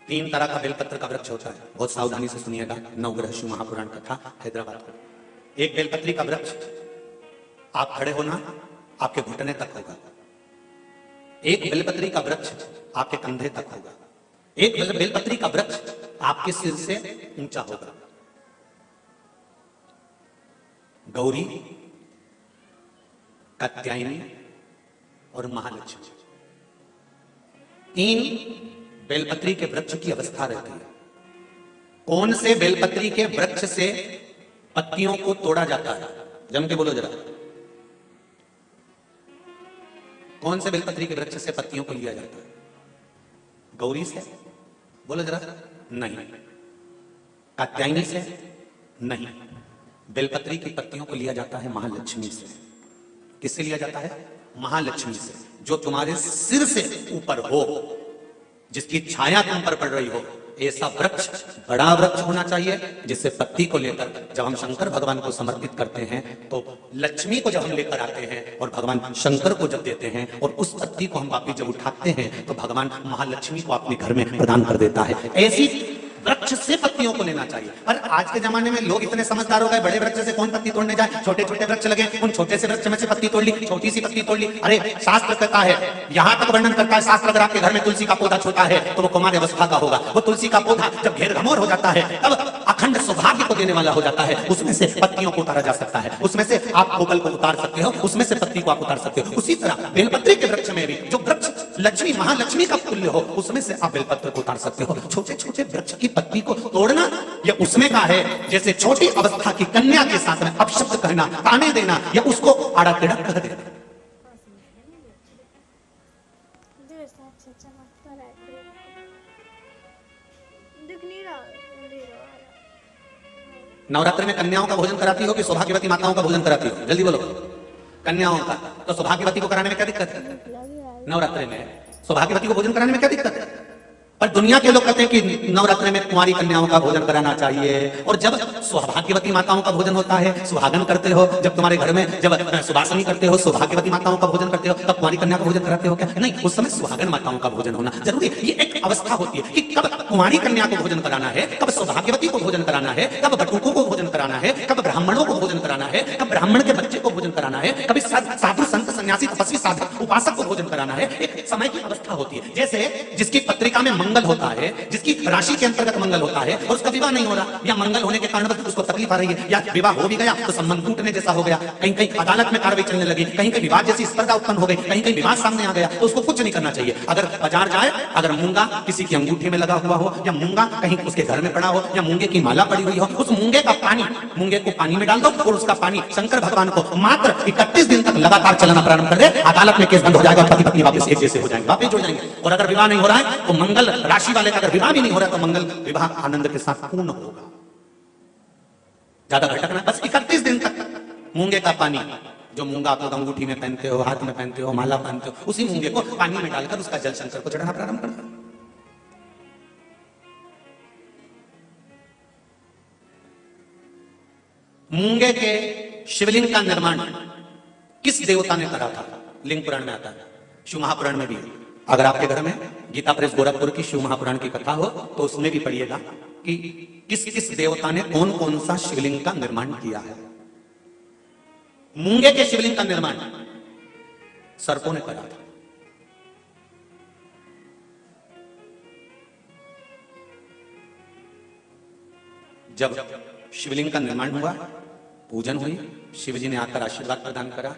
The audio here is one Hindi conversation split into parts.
तीन तरह का बेलपत्र का वृक्ष होता है, बहुत सावधानी से सुनिएगा। नवग्रह शिव महापुराण कथा, हैदराबाद को। एक बेलपत्री का वृक्ष आप खड़े होना आपके घुटने तक होगा, एक बेलपत्री का वृक्ष आपके कंधे तक होगा, एक बेलपत्री का वृक्ष आपके सिर से ऊंचा होगा। गौरी, कात्यायनी और महालक्ष्मी, तीन बेलपत्री के वृक्ष की अवस्था रहती है। कौन से बेलपत्री के वृक्ष से पत्तियों को तोड़ा जाता है? जम के बोलो जरा, कौन से बेलपत्री के वृक्ष से पत्तियों को लिया जाता है? गौरी से? बोलो जरा। नहीं। कात्यायनी से? नहीं। बेलपत्री की पत्तियों को लिया जाता है महालक्ष्मी से। किससे लिया जाता है? महालक्ष्मी से, जो तुम्हारे सिर से ऊपर हो, जिसकी छाया तुम पर पड़ रही हो। ऐसा वृक्ष बड़ा वृक्ष होना चाहिए, जिससे पत्ती को लेकर जब हम शंकर भगवान को समर्पित करते हैं तो लक्ष्मी को जब हम लेकर आते हैं और भगवान शंकर को जब देते हैं और उस पत्ती को हम वापिस जब उठाते हैं तो भगवान महालक्ष्मी को अपने घर में प्रदान कर देता है। ऐसी वृक्ष से पत्तियों को लेना चाहिए। पर आज के जमाने में लोग इतने समझदार हो गए, बड़े वृक्ष से कौन पत्ती तोड़ने जाए, छोटे छोटे वृक्ष लगे, उन छोटे से वृक्ष में से पत्ती तोड़ ली, छोटी सी पत्ती तोड़ ली। अरे शास्त्र कहता है, यहां तक वर्णन करता है शास्त्र, अगर आपके घर में तुलसी का पौधा छोटा है तो वो कुमार अवस्था का होगा। वो तुलसी का पौधा जब घेर घमोर हो जाता है तब अखंड सौभाग्य को देने वाला हो जाता है। उसमें से पत्तियों को उतारा जा सकता है, उसमें से आप कोकल को उतार सकते हो, उसमें से पत्ती को आप उतार सकते हो। उसी तरह बेलपत्री के वृक्ष में भी जो वृक्ष लक्ष्मी महालक्ष्मी का तुल्य हो, उसमें से आप बेलपत्र को उतार सकते हो। छोटे छोटे वृक्ष की पत्ती को तोड़ना ये उसमें का है जैसे छोटी अवस्था की कन्या के साथ में अपशब्द कहना, ताने देना या उसको आड़ा टेढ़ा कह देना। नवरात्र में कन्याओं का भोजन कराती हो कि सौभाग्यवती माताओं का भोजन कराती हो? जल्दी बोलो। कन्याओं का। तो सौभाग्यवती को कराने में क्या दिक्कत है? नवरात्र में सौभाग्यवती को भोजन कराने में क्या दिक्कत है? पर दुनिया के लोग कहते हैं कि नवरात्र में कुंवारी कन्याओं का भोजन कराना चाहिए। और जब सौभाग्यवती माताओं का भोजन होता है, सुहागन करते हो, जब तुम्हारे घर में जब सुवासनी करते हो, सौभाग्यवती माताओं का भोजन करते हो, तब कुंवारी कन्या का भोजन कराते हो क्या? नहीं, उस समय सुहागन माताओं का भोजन होना जरूरी है। ये एक अवस्था होती है कि कब कुंवारी कन्या को भोजन कराना है, कब सौभाग्यवती को भोजन कराना है, कब बटुकों को भोजन कराना है, कब ब्राह्मणों को भोजन कराना है, कब ब्राह्मण के बच्चे को भोजन कराना है, कभी साधु संत सन्यासी तपस्वी साधक उपासक को भोजन कराना है। एक समय की अवस्था होती है। जैसे जिसकी पत्रिका में मंगल होता है, जिसकी राशि के अंतर्गत मंगल होता है और उसका विवाह नहीं हो रहा, या मंगल होने के कारण उसको तकलीफ आ रही है, या विवाह हो भी गया तो संबंध टूटने जैसा हो गया, कहीं कहीं अदालत में कार्रवाई चलने लगी, कहीं कहीं विवाद जैसी स्पर्धा उत्पन्न हो गई, कहीं कहीं विवाद सामने आ गया, तो उसको कुछ नहीं करना चाहिए। अगर बाजार जाए, अगर मूंगा किसी की अंगूठी में लगा हुआ हो, या मूंगा कहीं उसके घर में पड़ा हो, या मूंगे की माला पड़ी हुई हो, उस मूंगे का पानी, मूंगे को पानी में डाल दो और उसका पानी शंकर भगवान को मात्र 31 दिन तक लगातार चलाना प्रारंभ कर दे। अदालत में केस बंद हो जाएगा, पति पत्नी वापस एक जैसे हो जाएंगे, वापस जुड़ जाएंगे। और अगर विवाह नहीं हो रहा है तो मंगल राशि वाले का अगर विवाह भी नहीं हो रहा है तो मंगल विवाह आनंद के साथ पूर्ण होगा। ज्यादा भटकना, बस 31 दिन तक मूंगे का पानी, जो मूंगा आप लोग अंगूठी में पहनते हो, हाथ में पहनते हो, माला पहनते हो, उसी मूंगे को पानी में डालकर उसका जल शंकर को चढ़ाना प्रारंभ कर दो। मूंगे के शिवलिंग का निर्माण किस देवता ने करा था? लिंग पुराण में आता है, शिव महापुराण में भी। अगर आपके घर में गीता प्रेस गोरखपुर की शिव महापुराण की कथा हो तो उसमें भी पढ़िएगा कि किस किस देवता ने कौन कौन सा शिवलिंग का निर्माण किया है। मूंगे के शिवलिंग का निर्माण सर्पों ने करा था। जब शिवलिंग का निर्माण हुआ, पूजन हुई, शिवजी ने आकर आशीर्वाद प्रदान करा,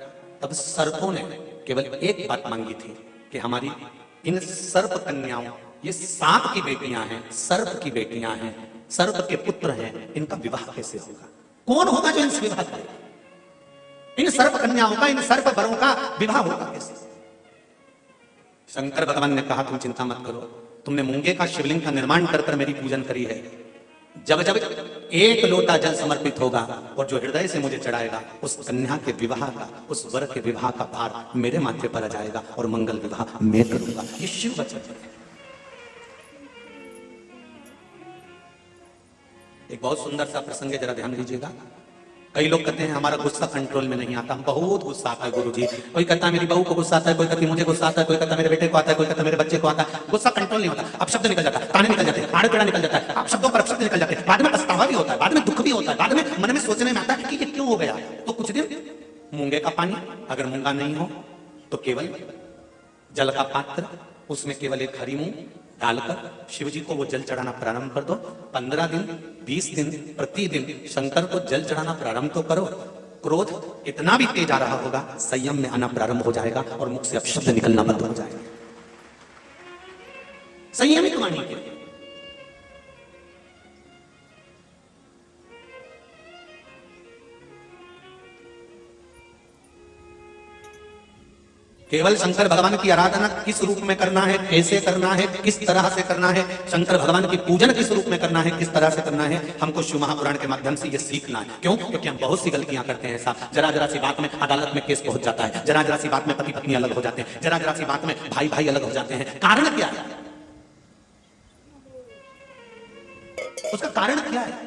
तब सर्पों ने केवल एक बात मांगी थी कि हमारी इन सर्प कन्याओं, ये सांप की बेटियां हैं, सर्प की बेटियां हैं, सर्प के पुत्र हैं, इनका विवाह कैसे होगा? कौन होगा जो इनसे विवाह करेगा? इन सर्प कन्याओं का, इन सर्प वरों का विवाह होगा कैसे? शंकर भगवान ने कहा तुम चिंता मत करो, तुमने मूंगे का शिवलिंग का निर्माण कर कर मेरी पूजन करी है। जब जब एक लोटा जल समर्पित होगा और जो हृदय से मुझे चढ़ाएगा, उस कन्या के विवाह का, उस वर के विवाह का भार मेरे माथे पर आ जाएगा और मंगल विवाह मैं करूंगा। ये शिव वचन है। एक बहुत सुंदर सा प्रसंग है, जरा ध्यान दीजिएगा। कई लोग कहते हैं हमारा गुस्सा कंट्रोल में नहीं आता, बहुत गुस्सा आता है गुरुजी। कोई कहता है मेरी बहू को गुस्सा आता है, कोई कहती मुझे गुस्सा आता है, कोई कहता मेरे बेटे को आता है, कोई कहता मेरे बच्चे को आता है। गुस्सा कंट्रोल नहीं होता, अब शब्द निकल जाता है, ताने निकल जाते हैं, आड़े पेड़ा निकल जाता है, अब शब्दों पर शब्द निकल जाते हैं, बाद में पछतावा भी होता है, बाद में दुख भी होता है, बाद में मन में सोचने में आता है कि ये क्यों हो गया। तो कुछ दिन मूंगे का पानी, अगर मूंगा नहीं हो तो केवल जल का पात्र, उसमें केवल एक हरी मूंग डालकर शिव जी को वो जल चढ़ाना प्रारंभ कर दो। 15 दिन 20 दिन प्रतिदिन शंकर को जल चढ़ाना प्रारंभ तो करो। क्रोध इतना भी तेज आ रहा होगा, संयम में आना प्रारंभ हो जाएगा और मुख से अपशब्द निकलना बंद हो जाएगा। संयमित वाणी के लिए केवल शंकर भगवान की आराधना किस रूप में करना है, कैसे करना है, किस तरह से करना है, शंकर भगवान की पूजन किस रूप में करना है, किस तरह से करना है, हमको शिव महापुराण के माध्यम से ये सीखना है। क्यों? क्योंकि हम बहुत सी गलतियां करते हैं साहब। जरा जरा सी बात में अदालत में केस पहुंच जाता है, जरा जरा सी बात में पति पत्नी अलग हो जाते हैं, जरा जरा सी बात में भाई भाई अलग हो जाते हैं। कारण क्या है? उसका कारण क्या है?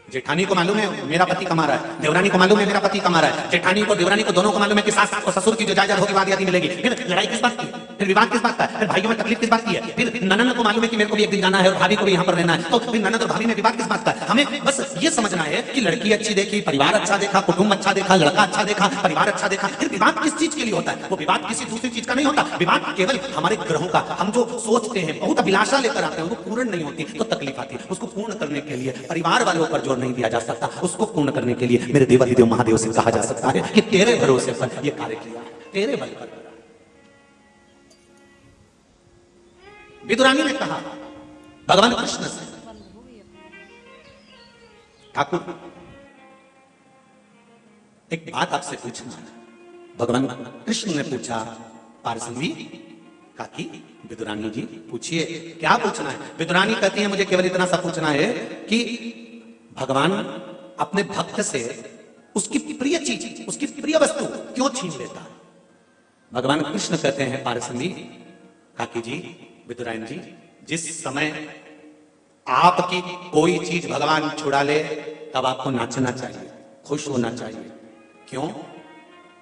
जेठानी को मालूम है मेरा पति कमा रहा है, देवरानी को मालूम है मेरा पति कमा रहा है, जेठानी को देवरानी को दोनों को मालूम है कि सास और ससुर की जो जायदाद होगी वादी आदि मिलेगी। फिर लड़ाई किस बात की, फिर विवाद किस बात का, फिर भाइयों में तकलीफ किस बात की है, फिर ननद को मालूम है कि मेरे को भी एक दिन जाना है और भाभी को भी यहाँ पर रहना है, तो फिर ननद और भाभी में विवाद किस बात का। हमें बस ये समझना है कि लड़की अच्छी देखी, परिवार अच्छा देखा, कुटुंब अच्छा देखा, लड़का अच्छा देखा, परिवार अच्छा देखा, फिर विवाद किस चीज के लिए होता है? वो विवाद किसी दूसरी चीज का नहीं होता। विवाद केवल हमारे ग्रहों का, हम जो सोचते हैं, बहुत अभिलाषा लेकर आते हैं, वो पूर्ण नहीं होती तो तकलीफ आती है। उसको पूर्ण करने के लिए परिवार वालों पर जोर नहीं दिया जा सकता, उसको पूर्ण करने के लिए मेरे देवाधिदेव महादेव से कहा जा सकता है कि तेरे भरोसे पर यह कार्य किया, तेरे बल पर। विदुरानी ने कहा भगवान कृष्ण से, ठाकुर एक बात आपसे पूछना है। भगवान कृष्ण ने पूछा, पार्सवी काकी विदुरानी जी पूछिए, क्या पूछना है? विदुरानी कहती है मुझे केवल इतना सा पूछना है कि भगवान अपने भक्त से उसकी प्रिय चीज, उसकी प्रिय वस्तु क्यों छीन लेता है? भगवान कृष्ण कहते हैं, पार्सवी काकी जी, विदुरानी जी, जिस समय आपकी कोई चीज भगवान छुड़ा ले तब आपको नाचना चाहिए, खुश होना चाहिए। क्यों?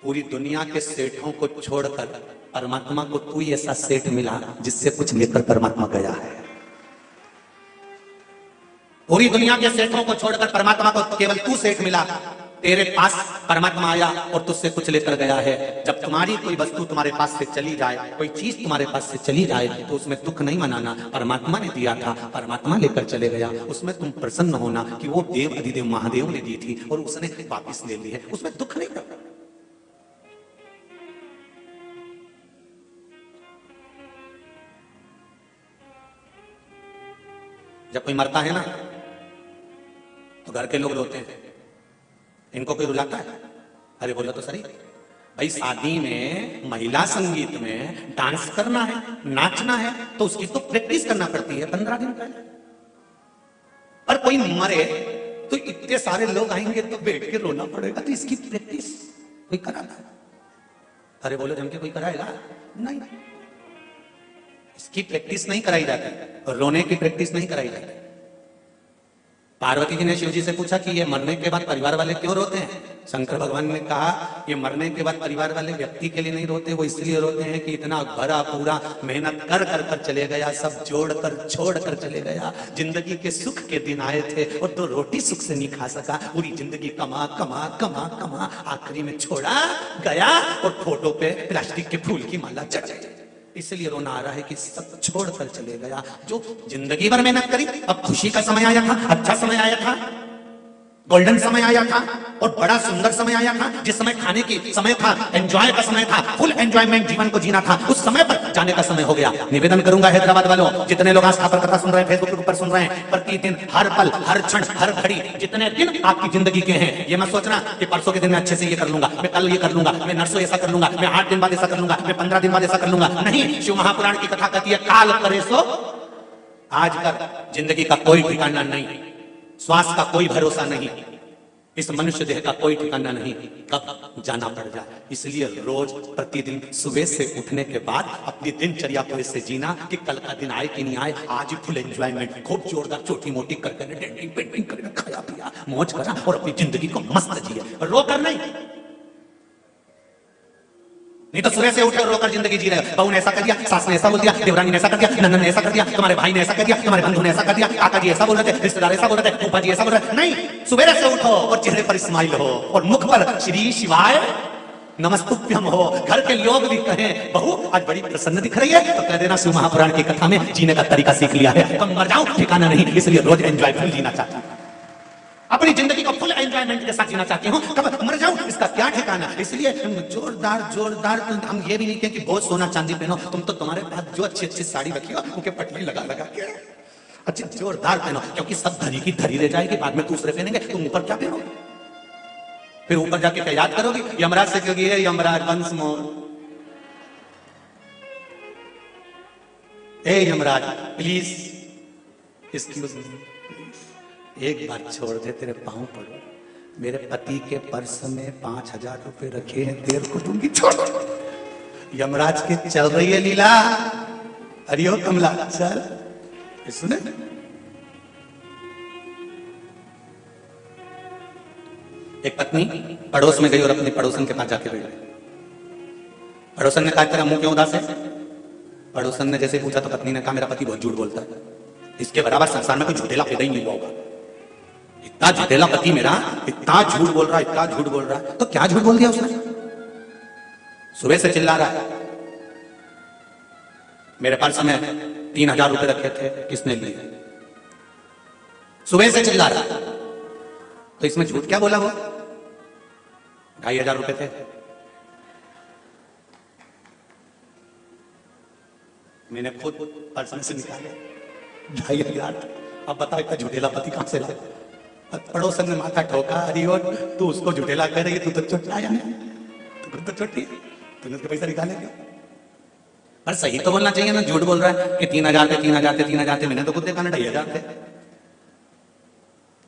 पूरी दुनिया के सेठों को छोड़कर परमात्मा को तू ही ऐसा सेठ मिला जिससे कुछ लेकर परमात्मा गया है। पूरी दुनिया के सेठों को छोड़कर परमात्मा को केवल तू सेठ मिला, तेरे पास परमात्मा आया और तुझसे कुछ लेकर गया है। जब तुम्हारी कोई वस्तु तुम्हारे पास से चली जाए, कोई चीज तुम्हारे पास से चली जाए, तो उसमें दुख नहीं मनाना, परमात्मा ने दिया था, परमात्मा लेकर चले गया, उसमें तुम प्रसन्न होना कि वो देव अधिदेव महादेव ने दी थी और उसने वापिस ले ली है, उसमें दुख नहीं करना। जब कोई मरता है ना तो घर के लोग रोते हैं, इनको कोई रुलाता है? अरे बोलो तो सही भाई, शादी में महिला संगीत में डांस करना है, नाचना है, तो उसकी तो प्रैक्टिस करना पड़ती है 15 दिन पहले। और कोई मरे तो इतने सारे लोग आएंगे तो बैठ के रोना पड़ेगा, तो इसकी प्रैक्टिस कोई कराता है? अरे बोलो जम के कोई कराएगा? नहीं, इसकी प्रैक्टिस नहीं कराई जाती, रोने की प्रैक्टिस नहीं कराई जाती। पार्वती जी ने शिव जी से पूछा कि ये मरने के बाद परिवार वाले क्यों रोते हैं? शंकर भगवान ने कहा ये मरने के बाद परिवार वाले व्यक्ति के लिए नहीं रोते, वो इसलिए रोते हैं कि इतना भरा पूरा मेहनत कर कर कर चले गया, सब जोड़ कर छोड़ कर चले गया, जिंदगी के सुख के दिन आए थे और तो रोटी सुख से नहीं खा सका, पूरी जिंदगी कमा कमा कमा कमा, आखिरी में छोड़ा गया और फोटो पे प्लास्टिक के फूल की माला चढ़ गई। इसलिए रोना आ रहा है कि सब छोड़कर चले गया, जो जिंदगी भर मेहनत करी। अब खुशी का समय आया था, अच्छा समय आया था, गोल्डन समय आया था और बड़ा सुंदर समय आया था, जिस समय खाने की समय था, एंजॉय का समय था, फुल एंजॉयमेंट जीवन को जीना था, उस समय पर जाने का समय हो गया। निवेदन करूंगा हैदराबाद वालों, जितने लोग आस्था पर कथा सुन रहे हैं, फेसबुक के ऊपर सुन रहे हैं, प्रतिदिन हर पल हर क्षण हर घड़ी जितने दिन आपकी जिंदगी के हैं, ये मत सोचना कि परसों के दिन में अच्छे से ये कर लूंगा, मैं कल ये कर लूंगा, मैं नरसों ऐसा कर लूंगा, मैं 8 दिन बाद ऐसा कर लूंगा, मैं 15 दिन बाद ऐसा कर लूंगा। नहीं, शिव महापुराण की कथा कहती है काल करे सो आज कर। जिंदगी का कोई ठिकाना नहीं, श्वास का कोई भरोसा नहीं, इस मनुष्य देह का कोई ठिकाना नहीं, कब जाना पड़ जाए। इसलिए रोज प्रतिदिन सुबह से उठने के बाद अपनी दिनचर्या को इससे जीना कि कल का दिन आए कि नहीं आए, आज ही फुल एंजॉयमेंट, खूब जोरदार छोटी मोटी करके डेंटिंग पेंटिंग करके खाया पिया मौज करा और अपनी जिंदगी को मस्त जिए, रो कर नहीं तो सुबह से उठकर रोकर जिंदगी जी रहे हो। बहू ने ऐसा कर दिया, सास ने ऐसा बोल दिया, देवरानी ने ऐसा कर दिया, नंदन ने ऐसा कर दिया, तुम्हारे भाई ने ऐसा कर दिया, तुम्हारे बंधु ने ऐसा कर दिया, काका जी ऐसा बोल रहे थे, रिश्तेदार ऐसा बोल रहे थे, फूफा जी ऐसा बोल रहे थे। नहीं, सुबह से उठो और चेहरे पर स्माइल हो और मुख पर श्री शिवाय नमस्तुभ्यम हो। घर के लोग भी कहें बहू आज बड़ी प्रसन्न दिख रही है, तो कह देना शिव महापुराण की कथा में जीने का तरीका सीख लिया है, कम मर जाऊं ठिकाना नहीं, इसलिए रोज एंजॉयफुल जीना चाहता हूं, अपनी जिंदगी को फुल एंजॉयमेंट के साथ जीना चाहती हूँ, कब मर जाऊं इसका क्या ठिकाना। इसलिए जोरदार जोरदार हम ये भी नहीं कहें कि बहुत सोना चांदी पहनो, तुम तो तुम्हारे पास जो अच्छी अच्छी साड़ी रखी हो उनके पटली लगा लगा के अच्छी जोरदार पहनो, क्योंकि सब धरी की धरी रह जाएगी, बाद में दूसरे पहनेंगे, तुम ऊपर क्या पहनोगे, फिर ऊपर जाके क्या याद करोगी, यमराज से क्योंकि है यमराज वंश मोर, ए यमराज प्लीज एक्सक्यूज मी, एक बार छोड़ दे, तेरे पांव पड़ो, मेरे पति के पर्स में 5,000 रुपए रखे हैं, तेरे को दूंगी, छोड़। यमराज के चल रही है लीला, हरिओ कमला चल सुने। एक पत्नी पड़ोस में गई और अपने पड़ोसन के पास जाके बैठ गई। पड़ोसन ने कहा तेरा मुंह क्यों उदास है? पड़ोसन ने जैसे पूछा तो पत्नी ने कहा मेरा पति बहुत झूठ बोलता है, इसके बराबर संसार में कोई झूठेला पैदा ही नहीं हुआ होगा, इतना झूठेला पति मेरा, इतना झूठ बोल रहा है, इतना झूठ बोल रहा है। तो क्या झूठ बोल दिया उसने? सुबह से चिल्ला रहा है मेरे पर्स में 3,000 रुपए रखे थे, किसने लिए? सुबह से चिल्ला रहा है, तो इसमें झूठ क्या बोला वो? 2,500 रुपए थे, मैंने खुद पर्स में से निकाले 2,500। अब बताओ इतना झूठेला पति कहां से लाए? पड़ोसन ने माथा ठोका, अरे और तू उसको झूठेला कह रही है, तू तो चोटाया है, तू तो चोटी है, तूने उसके पैसे निकाले क्यों? पर सही तो बोलना चाहिए ना, झूठ बोल रहा है कि 3,000 थे, 3,000 थे, 3,000 थे, मैंने तो खुद देखा ना 2,500 थे।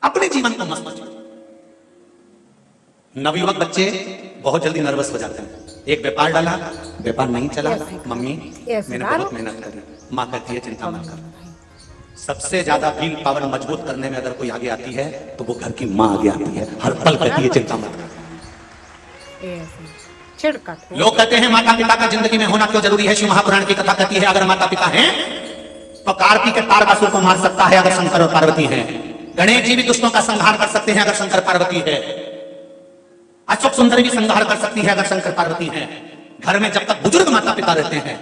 अपने जीवन को मस्त मस्त। नवयुवक बच्चे बहुत जल्दी नर्वस हो जाते हैं। एक व्यापार डाला, व्यापार नहीं चला, मम्मी मैंने बहुत मेहनत करी, माँ कहती है चिंता मत कर। सबसे ज्यादा विल पावर मजबूत करने में अगर कोई आगे आती है तो वो घर की माँ आगे आती है, हर पल कहती है चिंता मत कर। लोग कहते हैं माता पिता का जिंदगी में होना क्यों जरूरी है? शिव महापुराण की कथा कहती है अगर माता पिता हैं तो कार्तिक के तारकासुर को मार सकता है अगर शंकर और पार्वती हैं, गणेश जी भी दुष्टों का संहार कर सकते हैं अगर शंकर पार्वती है, अशोक सुंदरी भी संहार कर सकती है अगर शंकर पार्वती है। घर में जब तक बुजुर्ग माता पिता रहते हैं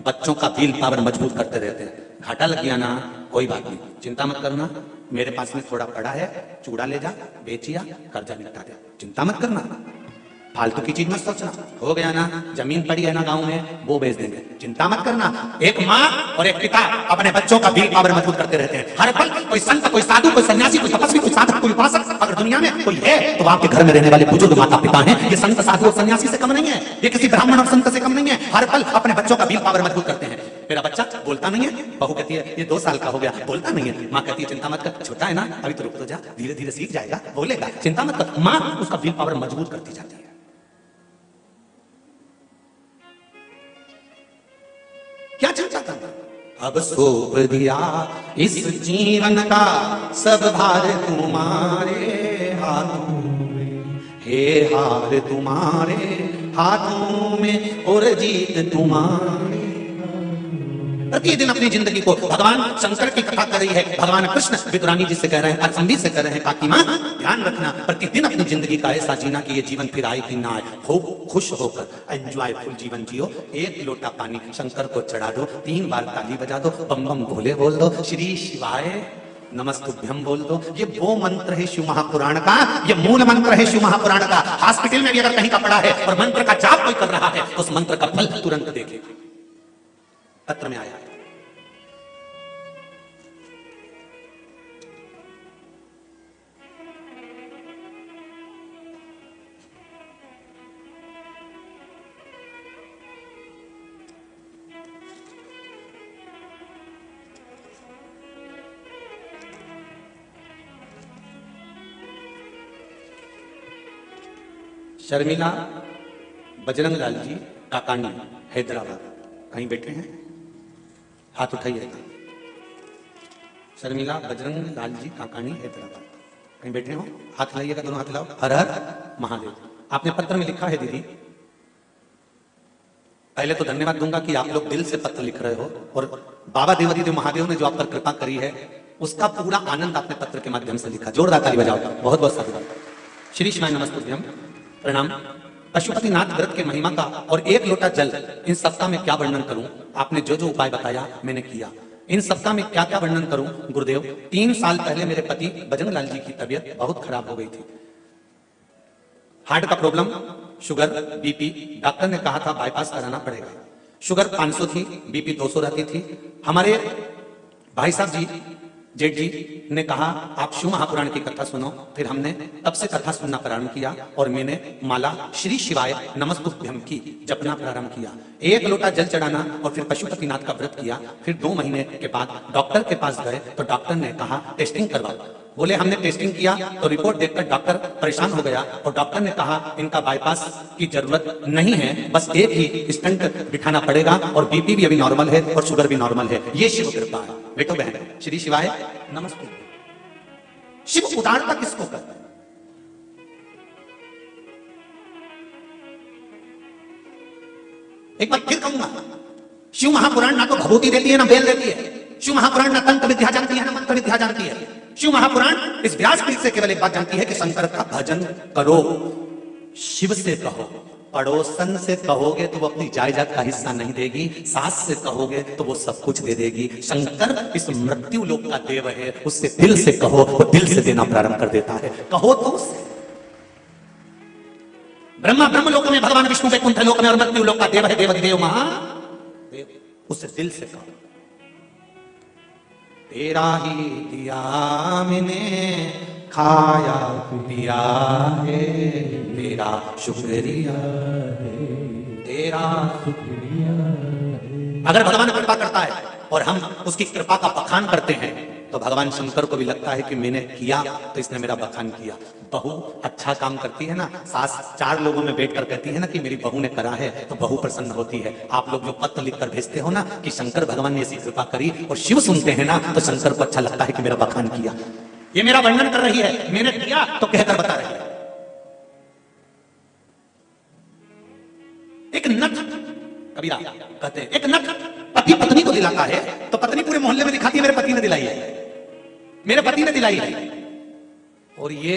बच्चों का विल पावर मजबूत करते रहते हैं। घाटा लग गया ना, कोई बात नहीं, चिंता मत करना, मेरे पास में थोड़ा पड़ा है, चूड़ा ले जा, बेचिया, कर्जा निपटा दे, चिंता मत करना, फालतू की चीज मत सोचना। हो गया ना, जमीन पड़ी है ना गांव में, वो बेच देंगे, चिंता मत करना। एक माँ और एक पिता अपने बच्चों का विल पावर मजबूत करते रहते हैं। हर पल कोई संत, कोई साधु, कोई सन्यासी, कोई तपस्वी, कोई साधक, कोई उपासक अगर दुनिया में कोई है तो आपके घर में रहने वाले बुजुर्ग माता पिता हैं। ये संत साधु और सन्यासी से कम नहीं है, ये किसी ब्राह्मण और संत से कम नहीं है। हर पल अपने बच्चों का विल पावर मजबूत करते हैं। मेरा बच्चा बोलता नहीं है, बहू कहती है ये 2 साल का हो गया बोलता नहीं है, माँ कहती है चिंता मत कर, छोटा है ना अभी तो रुक तो जा, धीरे धीरे सीख जाएगा, बोलेगा, चिंता मत कर। माँ उसका विल पावर मजबूत करती जाती है। क्या चिंता करना? अब सौंप दिया इस जीवन का सब भार तुम्हारे हाथों में, हे हार तुम्हारे हाथों में और जीत तुम्हारे। प्रतिदिन अपनी जिंदगी को भगवान शंकर की कथा कर रही है, भगवान कृष्ण विदुरानी जी से कह रहे हैं, संबीत से कह रहे हैं, काकी मां ध्यान रखना, प्रतिदिन अपनी जिंदगी का ऐसा जीना कि ये जीवन फिर आए कि ना आए, खूब खुश होकर एंजॉयफुल जीवन जियो। 1 लोटा पानी शंकर को चढ़ा दो, 3 बार ताली बजा दो, बम बम भोले बोल दो, श्री शिवाय नमस्तुभ्यम बोल दो। ये वो मंत्र है शिव महापुराण का, ये मूल मंत्र है शिव महापुराण का। हॉस्पिटल में भी अगर कहीं का पड़ा है और मंत्र का जाप कोई कर रहा है तो उस मंत्र का फल तुरंत देखे, पत्र में आया। शर्मिला बजरंग लाल जी काकानी हैदराबाद, कहीं बैठे हैं? हाथ उठाइएगा। शर्मिला बजरंग लाल जी काकानी हैदराबाद, कहीं बैठे हो? हाथ लाइएगा, दोनों हाथ लाओ। हर हर महादेव। आपने पत्र में लिखा है दीदी, पहले तो धन्यवाद दूंगा कि आप लोग दिल से पत्र लिख रहे हो, और बाबा देवादिदेव महादेव ने जो आप पर कृपा करी है उसका पूरा आनंद आपने पत्र के माध्यम से लिखा। जोरदार ताली बजाओ, बहुत बहुत साधुवाद। श्री शिवाय नमस्तुभ्यम, प्रणाम। पशुपतिनाथ व्रत के महिमा का और एक लोटा जल, इन सप्ताह में क्या वर्णन करूं? आपने जो जो उपाय बताया मैंने किया। इन सप्ताह में क्या क्या वर्णन करूं गुरुदेव? 3 साल पहले मेरे पति बजरंग लाल जी की तबीयत बहुत खराब हो गई थी। हार्ट का प्रॉब्लम, शुगर, बीपी। डॉक्टर ने कहा था बाईपास कराना पड़ेगा। शुगर 500 थी, बीपी 200 रहती थी। हमारे भाई साहब जी, जेठ जी ने कहा आप शिव महापुराण की कथा सुनो। फिर हमने तब से कथा सुनना प्रारंभ किया और मैंने माला श्री शिवाय नमस्तुभ्यम की जपना प्रारंभ किया। 1 लोटा जल चढ़ाना और फिर पशुपतिनाथ का व्रत किया। फिर 2 महीने के बाद डॉक्टर के पास गए तो डॉक्टर ने कहा टेस्टिंग करवाओ। बोले हमने टेस्टिंग किया तो रिपोर्ट देखकर डॉक्टर परेशान हो गया और डॉक्टर ने कहा इनका बाईपास की जरूरत नहीं है, बस एक ही स्टंट बिठाना पड़ेगा और बीपी भी अभी नॉर्मल है और शुगर भी नॉर्मल है। ये शिव कृपा है। बेटो बहन, श्री शिवाय नमस्ते। शिव उदारता किसको कहते हैं? एक बार फिर कहूंगा, शिव महापुराण ना तो भभूति देती है ना बेल देती है। शिव महापुराण ना तंत्र विद्या जानती है ना मंत्र विद्या जानती है। शिव महापुराण इस व्यासपीठ से केवल एक बात जानती है कि शंकर का भजन करो, शिव से कहो। पड़ोसन से कहोगे तो वो अपनी जायदाद का हिस्सा नहीं देगी, सास से कहोगे तो वो सब कुछ दे देगी। शंकर इस मृत्यु लोक का देव है, उससे दिल से कहो, वो दिल से देना प्रारंभ कर देता है। कहो तो उससे। ब्रह्मा ब्रह्म लोक में, भगवान विष्णु वैकुंठ लोक में और मृत्यु लोक का देव है देवाधिदेव महादेव, उससे दिल से कहो। तेरा ही दिया मैंने खाया पिया है, तेरा शुक्रिया है, तेरा शुक्रिया है। अगर भगवान कृपा करता है और हम उसकी कृपा का बखान करते हैं तो भगवान शंकर को भी लगता है कि मैंने किया तो इसने मेरा बखान किया। बहू अच्छा काम करती है ना, सास 4 लोगों में बैठकर कहती है ना कि मेरी बहू ने करा है, तो बहू प्रसन्न होती है। आप लोग जो पत्र लिखकर भेजते हो ना कि शंकर भगवान ने ऐसी कृपा करी और शिव सुनते हैं ना तो शंकर को अच्छा लगता है कि मेरा बखान किया। ये मेरा वर्णन कर रही है, मैंने किया तो कहकर बता रही है। एक नट, कबीरा कहते हैं, एक नट पति पत्नी को दिलाता है तो पत्नी पूरे मोहल्ले में दिखाती है मेरे पति ने दिलाई है, मेरे पति ने दिलाई है। और ये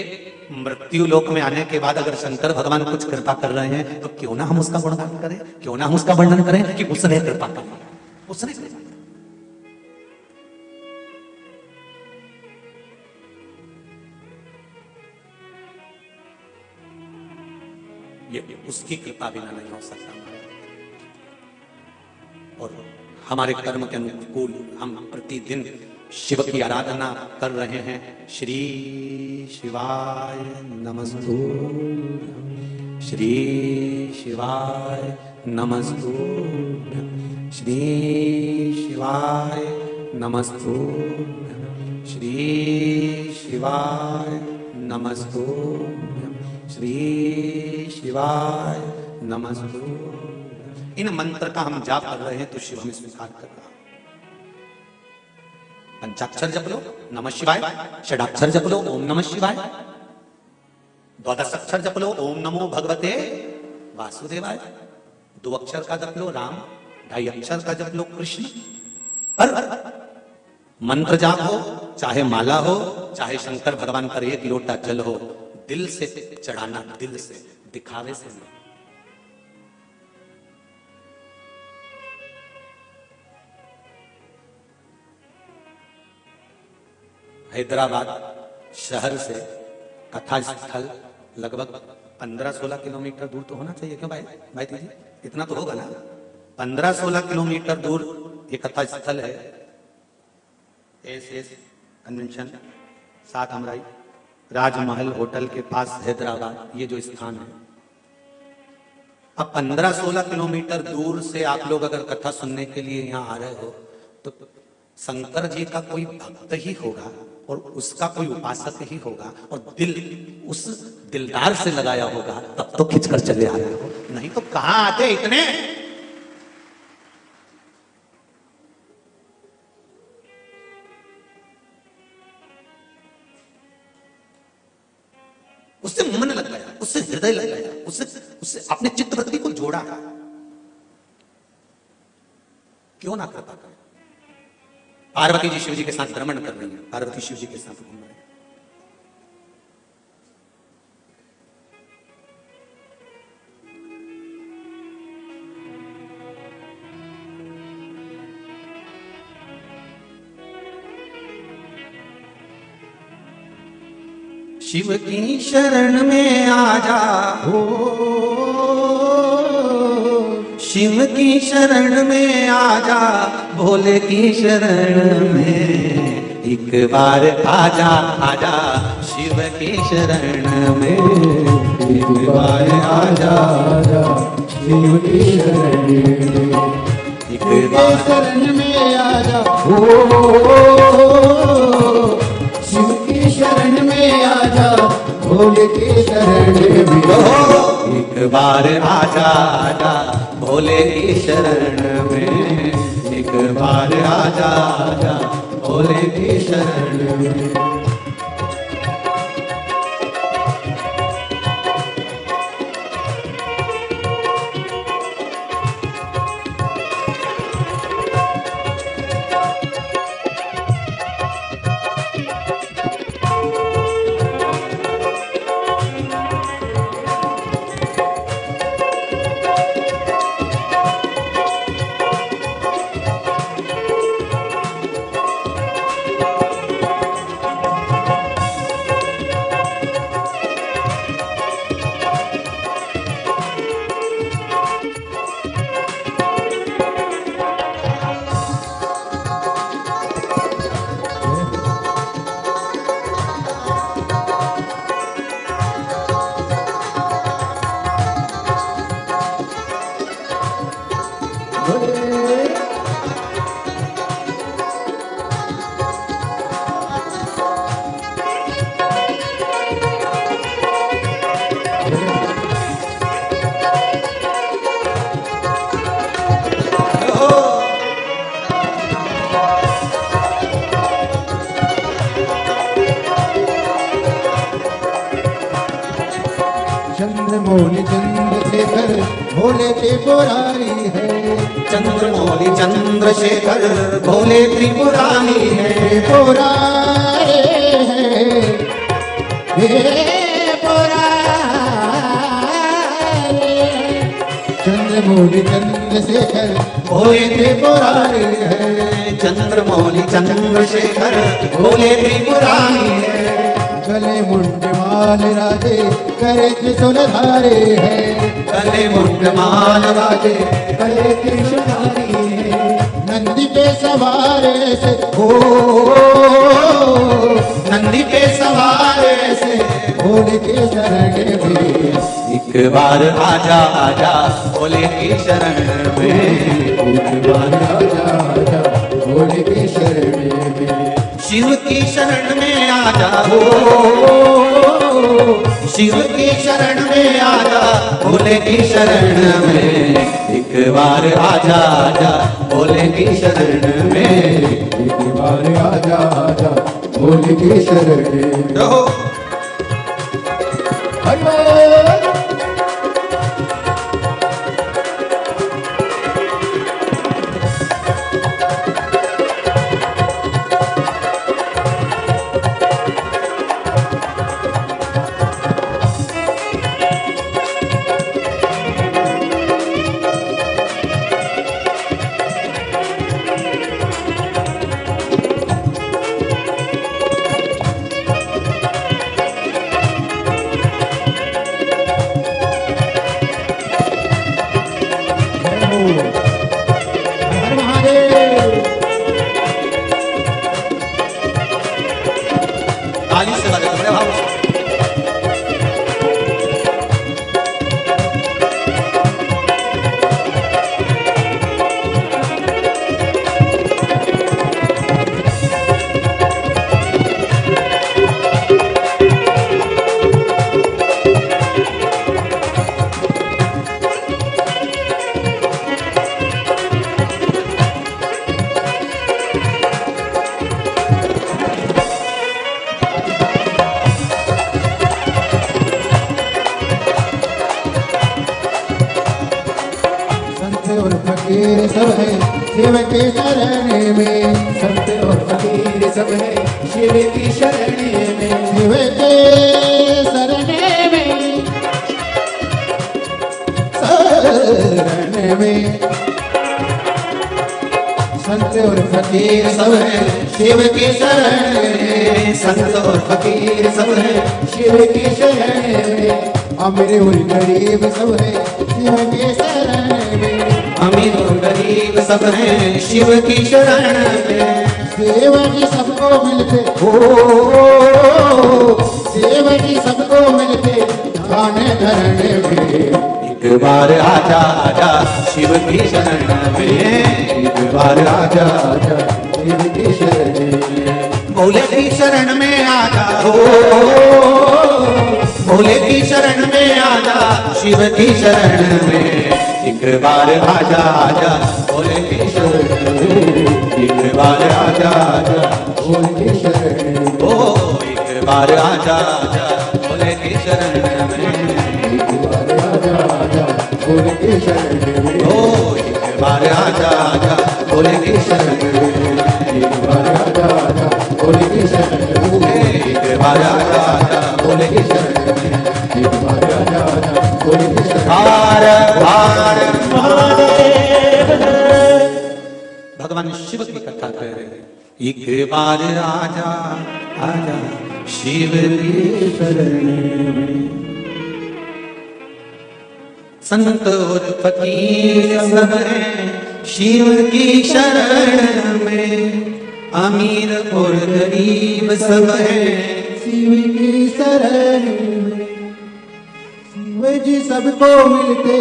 मृत्यु लोक में आने के बाद अगर शंकर भगवान कुछ कृपा कर रहे हैं तो क्यों ना हम उसका गुणगान करें, क्यों ना हम उसका वर्णन करें कि उसने कृपा की, उसने कृपा। ये उसकी कृपा बिना नहीं हो सकता। और हमारे कर्म के अनुकूल हम प्रतिदिन शिव की आराधना कर रहे हैं। श्री शिवाय नमस्तुभ्यं, श्री शिवाय नमस्तुभ्यं, श्री शिवाय नमस्तुभ्यं, श्री शिवाय नमस्तुभ्यं, श्री शिवाय नमस्तुभ्यं। इन मंत्र का हम जाप कर रहे हैं तो शिव हमें स्वीकार कर रहा है। पंचाक्षर जप लो नमः शिवाय, षडाक्षर जप लो ओम नमः शिवाय, 12 अक्षर जप लो ओम नमो भगवते वासुदेवाय, 2 अक्षर का जप लो राम, 2.5 अक्षर का जप लो कृष्ण। पर मंत्र जाप हो, चाहे माला हो, चाहे शंकर भगवान पर 1 लोटा जल हो, दिल से चढ़ाना, दिल से, दिखावे से नहीं। हैदराबाद शहर से कथा स्थल लगभग 15-16 किलोमीटर दूर तो होना चाहिए, क्यों भाई जी इतना तो होगा ना। 15-16 किलोमीटर दूर ये कथा स्थल है। एस कन्वेंशन 7 अमराई राजमहल होटल के पास हैदराबाद, ये जो स्थान है। अब 15-16 किलोमीटर दूर से आप लोग अगर कथा सुनने के लिए यहाँ आ रहे हो तो शंकर जी का कोई भक्त ही होगा और उसका कोई उपासक ही होगा और दिल उस दिलदार से लगाया होगा तब तो खिंचकर चले आए हो, नहीं तो कहां आते इतने। उससे मन लग गया, उससे हृदय लग गया, उससे अपने चित्त वृत्ति को जोड़ा। क्यों ना कर पाता। पार्वती जी शिव जी के साथ भ्रमण कर रही है, पार्वती शिव जी के साथ घूम रहे हैं। शिव की शरण में आजा हो, शिव की शरण में आजा, भोले की शरण में एक बार आजा आजा, शिव की शरण में एक बार आजा आजा, शिव की शरण में एक बार शरण में आजा हो, शिव की शरण में आजा, भोले की शरण में एक बार आजा आजा, भोले की शरण में एक बार आजा आजा, भोले की शरण में। चंद्रमौली चंद्रशेखर भोले त्रिपुरारी है, चंद्रमौली चंद्रशेखर भोले त्रिपुरारी है, त्रिपुरारी चंद्रमौली चंद्रशेखर भोले त्रिपुरारी है, चंद्रमौली चंद्रशेखर भोले त्रिपुरारी है। गले मुंड माल राजे करे त्रिशूलधारी है, गले मुंड माल राजे करे त्रिशूलधारी है। नंदी पे सवार से हो, नंदी पे सवार से भोले के शरण में एक बार आजा आजा, भोले की शरण में एक बार आजा आजा, भोले के शरण में शिव की शरण में आजा हो, शिव की शरण में आजा, भोले की शरण में एक बार आजा आजा, भोले की शरण में एक बार आजा आजा, भोले के शरण में रहो। हर महादेव। ताली से बजाओ, बड़े भाव से। और फकीर सब है शिव के शरण में। संत और फकीर सब है शिव की शरण में। शिव के शरण में, शरण में। संत और फकीर सब है शिव के शरण में। संत और फकीर सब है शिव की शरण में। अमीर और गरीब सब है शिव के शरण में। अमीर और गरीब सब है शिव की शरण में। देव जी सबको मिलते हो, देव जी सबको मिलते ध्यान धरण में। एक बार आजा आजा शिव की शरण में। एक बार आजा आजा शिव की शरण में। भोले की शरण में आजा हो, भोले की शरण में आजा शिव की शरण में। एक बार आजा आजा भोले की शरण में। एक बार आजा आजा भोले की शरण में। ओ एक बार आजा आजा भोले की शरण में। एक बार आजा आजा भोले की शरण में। ओ एक बार आजा आजा भोले की शरण में। एक बार आजा आजा भोले की शरण में। एक बार आजा आजा भोले की शरण में। एक बार आजा आजा भोले की शरण में। भार भार भगवान शिव की कथा कर रहे हैं। एक बार आजा आजा शिव की शरण में। संत और फकीर सब हैं शिव की शरण में। अमीर और गरीब सब हैं शिव की शरण में। शिव जी सबको मिलते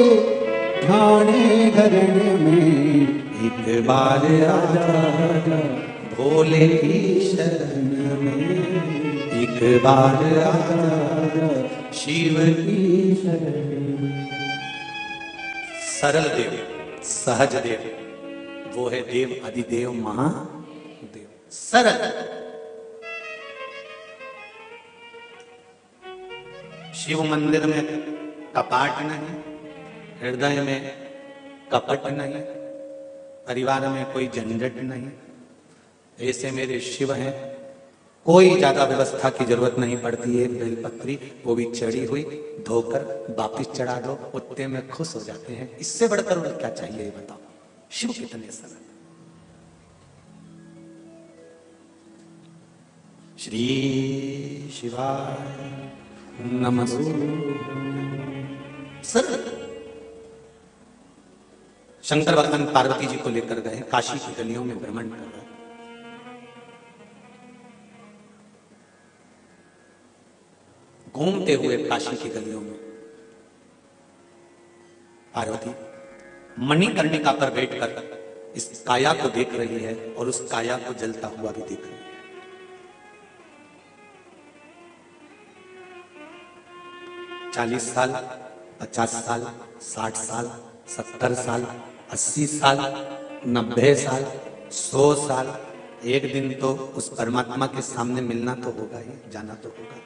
ध्यान धरण में। एक बार आजा भोले की शरण में। एक बार आजा शिव की शरण में। सरल देव, सहज देव, वो है देव अधिदेव महादेव। सरल शिव मंदिर में कपाट नहीं, हृदय में कपट नहीं, परिवार में कोई झंझट नहीं। ऐसे मेरे शिव हैं, कोई ज्यादा व्यवस्था की जरूरत नहीं पड़ती है। बेलपत्री वो भी चढ़ी हुई धोकर वापिस चढ़ा दो, उतने में खुश हो जाते हैं। इससे बढ़कर और क्या चाहिए ये बताओ। शिव कितने सरल। श्री शिवाय नमः। सरल। शंकर भगवान पार्वती जी को लेकर गए, काशी की गलियों में भ्रमण कर रहे। घूमते हुए काशी की गलियों में पार्वती मणिकर्णिका पर बैठकर इस काया को देख रही है और उस काया को जलता हुआ भी देख रही है। 40 साल, 50 साल, 60 साल, 70 साल, 80 साल, 90 साल, 100 साल, एक दिन तो उस परमात्मा के सामने मिलना तो होगा ही, जाना तो होगा,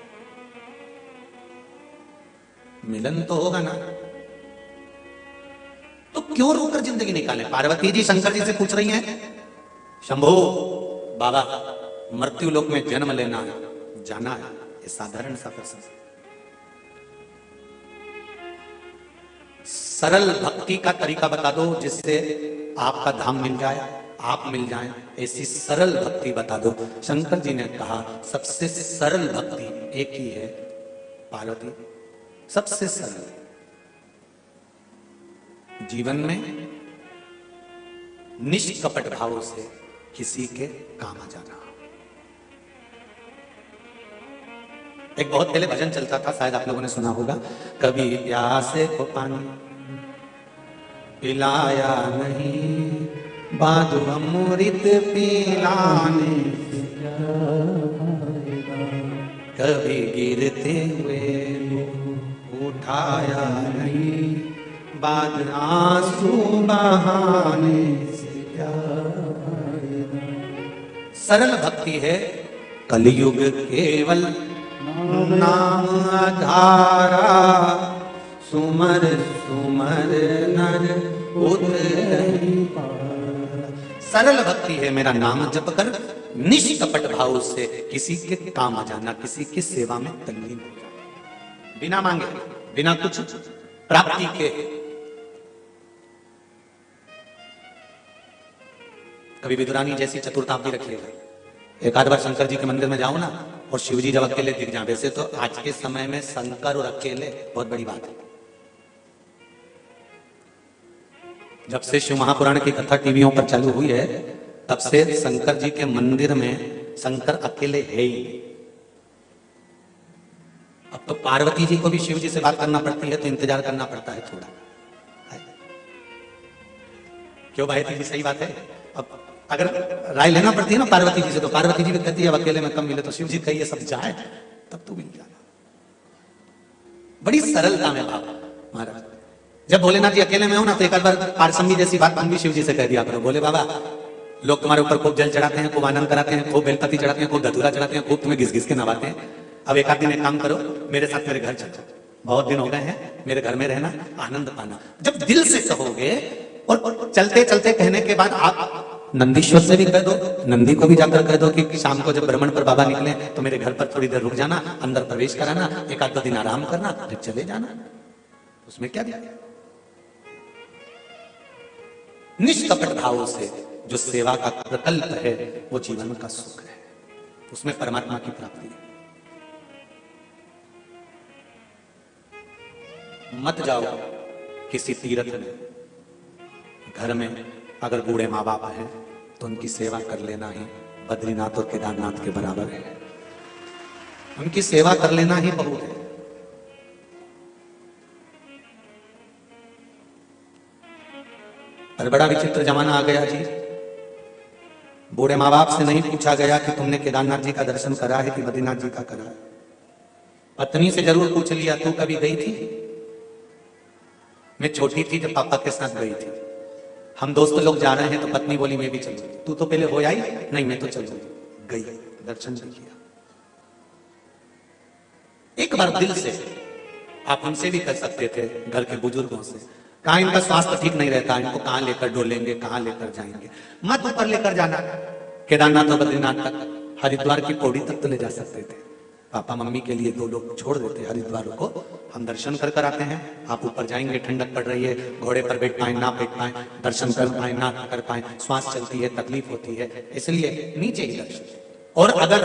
मिलन तो होगा ना। तो क्यों रोकर जिंदगी निकाले। पार्वती जी शंकर जी से पूछ रही हैं, शंभो बाबा मृत्यु लोक में जन्म लेना है, जाना है, ये साधारण सा प्रश्न। सरल भक्ति का तरीका बता दो जिससे आपका धाम मिल जाए, आप मिल जाएं, ऐसी सरल भक्ति बता दो। शंकर जी ने कहा सबसे सरल भक्ति एक ही है पार्वती, सबसे सरल। जीवन में निष्कपट भाव से किसी के काम आ जाना। एक बहुत पहले भजन चलता था, शायद आप लोगों ने सुना होगा, कभी प्यासे को पानी पिलाया नहीं, बादू अमृत पिलाने से क्या फायदा, कभी गिरते हुए उठाया नहीं, बाद आंसू बहाने से क्या फायदा। सरल भक्ति है कलयुग केवल नाम आधारा, सुमर सुमर नर उतरहि सरल भक्ति है मेरा नाम जप कर, निष्कपट भाव से किसी के काम आ जाना, किसी की सेवा में तल्लीन हो जाना, बिना मांगे, बिना कुछ प्राप्ति के। कभी विदुरानी जैसी चतुरता भी रखिएगा। एक आध बार शंकर जी के मंदिर में जाओ ना, और शिव जी जब अकेले दिख जाए, वैसे तो आज के समय में शंकर और अकेले बहुत बड़ी बात है। जब से शिव महापुराण की कथा टीवियों पर चालू हुई है, तब से शंकर जी के मंदिर में शंकर अकेले है ही नहीं। अब तो पार्वती जी को भी शिव जी से बात करना पड़ती है, तो इंतजार करना पड़ता है थोड़ा। क्यों भाई जी, सही बात है। अब अगर राय लेना पड़ती है ना पार्वती जी से, तो पार्वती जी भी कहती है अब अकेले में कम मिले, तो शिव जी कहिए सब जाए तब तो मिल जाना। बड़ी सरलता में भाव महाराज। जब भोलेनाथ जी अकेले में हो ना, तो एक बार पारसम्मी जैसी बात हम भी शिव जी से कह दिया करो, बोले बाबा लोग तुम्हारे ऊपर खूब जल चढ़ाते हैं, खूब आनंद कराते हैं, खूब बेलपति चढ़ाते हैं, खूब धतूरा चढ़ाते हैं, खूब तुम्हें घिस घिस के नवाते हैं। अब एक आध दिन एक काम करो, मेरे साथ मेरे घर चलो, बहुत दिन हो गए हैं, मेरे घर में रहना, आनंद पाना। जब दिल से कहोगे, और चलते चलते कहने के बाद आप नंदीश्वर से भी कह दो, नंदी को भी जाकर कह दो कि शाम को जब भ्रमण पर बाबा निकले तो मेरे घर पर थोड़ी देर रुक जाना, अंदर प्रवेश कराना, एक आध दो दिन आराम करना, फिर चले जाना, उसमें क्या दिया। निष्कपट भाव से जो सेवा का प्रकल्प है वो जीवन का सुख है, उसमें परमात्मा की प्राप्ति है। मत जाओ किसी तीर्थ में, घर में अगर बूढ़े माँ बाप हैं तो उनकी सेवा कर लेना ही बद्रीनाथ और केदारनाथ के बराबर है। उनकी सेवा कर लेना ही बहुत है। पर बड़ा विचित्र जमाना आ गया जी, बूढ़े माँ बाप से नहीं पूछा गया कि तुमने केदारनाथ जी का दर्शन करा है कि बद्रीनाथ जी का करा है। पत्नी से जरूर पूछ लिया, तू कभी गई थी? मैं छोटी थी जब पापा के साथ गई थी। हम दोस्त लोग जा रहे हैं तो पत्नी बोली मैं भी चलूंगी। तू तो पहले हो आई? नहीं मैं तो चलूंगी। गई, दर्शन भी किया। एक बार दिल से आप हमसे भी कर सकते थे, घर के बुजुर्गों से, कहा इनका स्वास्थ्य ठीक नहीं रहता, इनको कहां लेकर डोलेंगे, कहां लेकर जाएंगे। मत ऊपर लेकर जाना, केदारनाथ और बद्रीनाथ तक, हरिद्वार की पौड़ी तक तो ले जा सकते थे। पापा मम्मी के लिए 2 लोग छोड़ देते हरिद्वार को, हम दर्शन कर कर आते हैं। आप ऊपर जाएंगे, ठंडक पड़ रही है, घोड़े पर बैठ पाए ना बैठ पाए, दर्शन कर पाए ना कर पाए, श्वास चलती है, तकलीफ होती है, इसलिए नीचे ही दर्शन। और अगर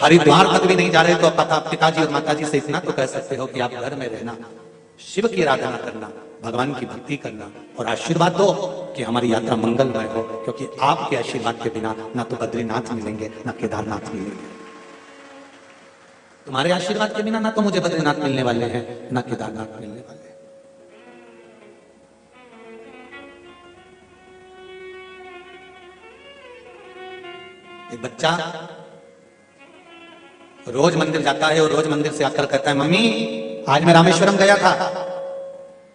हरिद्वार तक भी नहीं जा रहे तो पिताजी और माताजी से इतना तो कह सकते हो कि आप घर में रहना, शिव की आराधना करना, भगवान की भक्ति करना, और आशीर्वाद दो कि हमारी यात्रा मंगलमय हो, क्योंकि आपके आशीर्वाद के बिना ना तो बद्रीनाथ मिलेंगे ना केदारनाथ मिलेंगे। तुम्हारे आशीर्वाद के बिना ना तो मुझे बद्रीनाथ मिलने वाले हैं ना केदारनाथ मिलने वाले हैं। एक बच्चा रोज मंदिर जाता है और रोज मंदिर से आकर कहता है, मम्मी आज मैं रामेश्वरम गया था,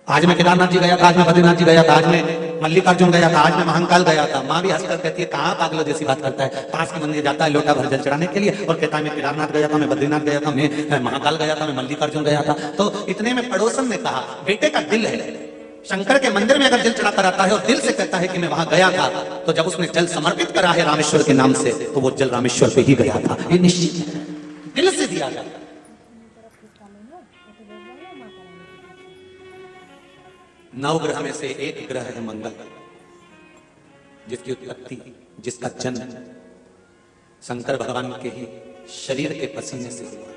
आज मैं केदारनाथ जी गया था, आज मैं बद्रीनाथ जी गया था, आज मैं मल्लिकार्जुन गया था, आज मैं महाकाल गया था। माँ भी हंसकर कहती है, कहाँ पागलों जैसी बात करता है। पास के मंदिर जाता है लोटा भर जल चढ़ाने के लिए और कहता है मैं केदारनाथ गया था, मैं बद्रीनाथ गया था, मैं महाकाल गया था, मैं मल्लिकार्जुन गया था। तो इतने में पड़ोसन ने कहा, बेटे का दिल है, शंकर के मंदिर में अगर जल चढ़ाता रहता है और दिल से कहता है कि मैं वहां गया था, तो जब उसने जल समर्पित करा है रामेश्वर के नाम से, तो वो जल रामेश्वर पे ही गया था। ये निश्चित है, दिल से दिया गया। नवग्रह में से एक ग्रह है मंगल, जिसकी उत्पत्ति, जिसका जन्म शंकर भगवान के ही शरीर के पसीने से हुआ है।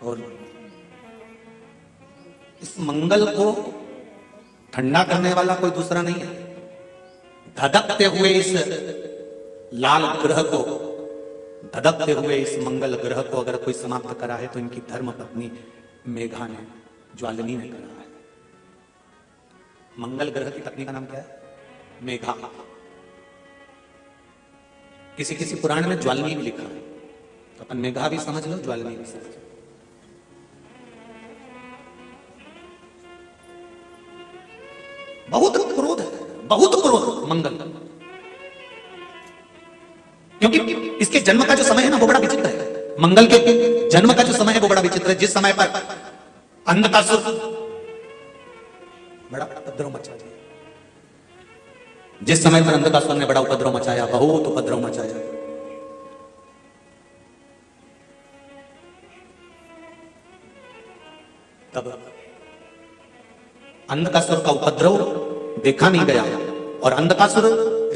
और इस मंगल को ठंडा करने वाला कोई दूसरा नहीं है। धधकते हुए इस लाल ग्रह को, धधकते हुए इस मंगल ग्रह को अगर कोई समाप्त करा है तो इनकी धर्म पत्नी मेघा ने, ज्वालिनी ने करा है। मंगल ग्रह की पत्नी का नाम क्या है? मेघा। किसी किसी पुराण में ज्वालिनी भी लिखा है, तो अपन मेघा भी समझ लो, ज्वालिनी भी समझ लो। बहुत क्रोध है, बहुत क्रोध मंगल, क्योंकि इसके जन्म का जो समय है ना वो बड़ा विचित्र है। मंगल के जन्म का जो समय है वो बड़ा विचित्र है। जिस समय पर अंधकासुर बड़ा उपद्रव मचा दिया, जिस समय पर अंधकासुर ने बड़ा उपद्रव मचाया, बहुत उपद्रव मचाया, तब अंधकासुर का उपद्रव देखा नहीं गया और अंधकासुर